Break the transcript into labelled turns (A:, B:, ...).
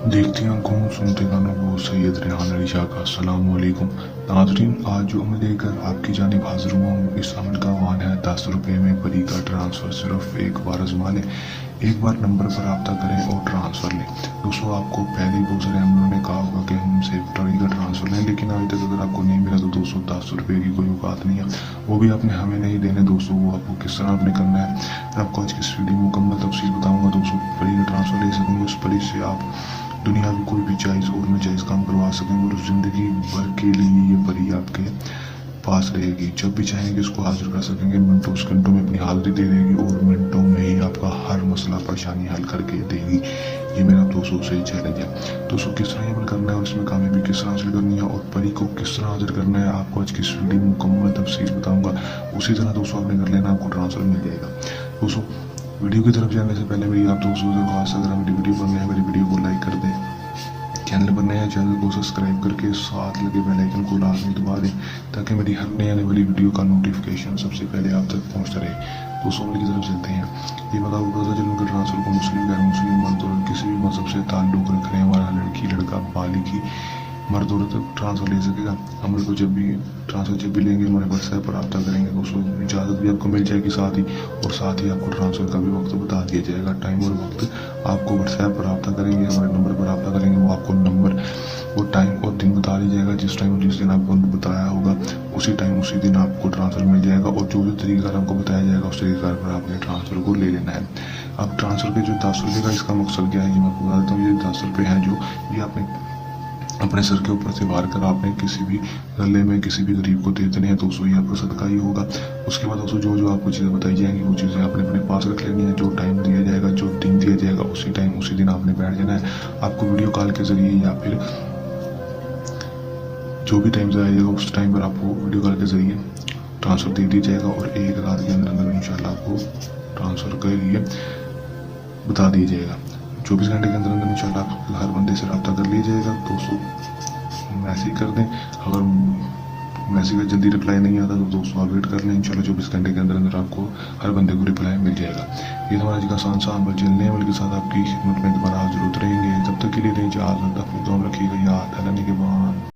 A: देखती आंखों सुनते कानों को सैयद रेहान अली शाह का अस्सलाम वालेकुम। नाज़रीन, आज जो अमल लेकर आपकी जानिब हाजिर हुआ हूँ, इस अमल का आह्वान है 10 रुपये में परी का ट्रांसफ़र सिर्फ एक बार आजमा लें। एक बार नंबर पर रब्ता करें और ट्रांसफ़र लें। दोस्तों, आपको पहले ही बहुत सारे अमलों ने कहा होगा कि हमसे परी का ट्रांसफ़र लें, लेकिन अभी तक अगर आपको नहीं मिला तो दोस्तों 10 रुपये की कोई औकात नहीं है, वो भी आपने हमें नहीं देने दोस्तों। वो आपको किस तरह आपने करना है, मैं आपको आज की इस वीडियो में मुकम्मल तफसील बताऊँगा दोस्तों। परी का ट्रांसफ़र ले सकेंगे, उस परी से आप दुनिया में कोई भी जायज़ और नाजायज़ काम करवा सकेंगे और ज़िंदगी भर के लिए ये परी आपके पास रहेगी। जब भी चाहेंगे इसको हाजिर कर सकेंगे। मिनटों सेकंडों में अपनी हाज़िरी दे देगी और मिनटों में ही आपका हर मसला परेशानी हल करके देगी। ये मेरा दोस्तों से चैलेंज है। दोस्तों, किस तरह अमल करना है और इसमें कामयाबी किस तरह हासिल करनी है और परी को किस तरह हाजिर करना है, आपको आज की इस वीडियो में मुकम्मल तफसील बताऊँगा। उसी तरह दोस्तों आपने कर लेना, आपको ट्रांसफ़र मिल जाएगा। दोस्तों, वीडियो की तरफ जाने से पहले मेरी आप दोस्तों से ख़ास, अगर मेरी वीडियो पर नए हैं मेरी वीडियो को लाइक कर दें, चैनल पर नए हैं चैनल को सब्सक्राइब करके साथ लगे बेल आइकन को लाजमी दबा दें ताकि मेरी हर नई आने वाली वीडियो का नोटिफिकेशन सबसे पहले आप तक पहुंचता रहे। दोस्तों, की तरफ चलते हैं। ये बताओ पता चलूँ कि ट्रांसफ़र को मुस्लिम गैर मुस्लिम मर्द और किसी भी मजहब से ताल्लुक़ रखने वाला लड़की लड़का बालिगी मर्द औरत ट्रांसफ़र ले सकेगा। अमल को जब भी लेंगे हमारे व्हाट्सएप पर रब्ता करेंगे दोस्तों, इजाज़त भी आपको मिल जाएगी साथ ही, और साथ ही आपको ट्रांसफ़र का भी वक्त बता दिया जाएगा। टाइम और वक्त आपको व्हाट्सएप पर रब्ता करेंगे, हमारे नंबर पर रब्ता करेंगे, वो आपको नंबर और टाइम और दिन बता दिया जाएगा। जिस टाइम जिस दिन आपको बताया होगा उसी टाइम उसी दिन आपको ट्रांसफ़र मिल जाएगा, और जो तरीका आपको बताया जाएगा उस तरीका पर आपने ट्रांसफ़र को ले लेना है। अब ट्रांसफ़र के जो 10 रुपये का इसका मकसद क्या है ये मैं आपको बता देता हूँ। ये 10 रुपये हैं जो ये आपने अपने सर के ऊपर से वार कर आपने किसी भी गले में किसी भी गरीब को दे देने हैं दोस्तों, ये आपका सदका ही होगा। उसके बाद दोस्तों जो आपको चीज़ें बताई जाएंगी वो चीज़ें आपने अपने पास रख लेनी है। जो टाइम दिया जाएगा, जो दिन दिया जाएगा, उसी टाइम उसी दिन आपने बैठ जाना है। आपको वीडियो कॉल के ज़रिए या फिर जो भी टाइम आएगा उस टाइम पर आपको वीडियो कॉल के ज़रिए ट्रांसफ़र दे दिया जाएगा, और एक रात के अंदर अंदर इंशाल्लाह आपको ट्रांसफ़र के लिए बता दिया जाएगा। 24 घंटे के अंदर अंदर इंशाल्लाह हर बंदे से रब्ता कर लिया जाएगा। दोस्तों, मैसेज कर दें, अगर मैसेज का जल्दी रिप्लाई नहीं आता तो दोस्तों आप वेट कर लें, इंशाल्लाह 24 घंटे के अंदर अंदर आपको हर बंदे को रिप्लाई मिल जाएगा। ये हमारा आज का आसान सा अमल, चलने अमल के साथ आपकी खिदमत में दोबारा हाजिर होते रहेंगे। तब तक के लिए दें इजाज़त, अपनी दुआ में रखिएगा याद, अल्लाह के बाद।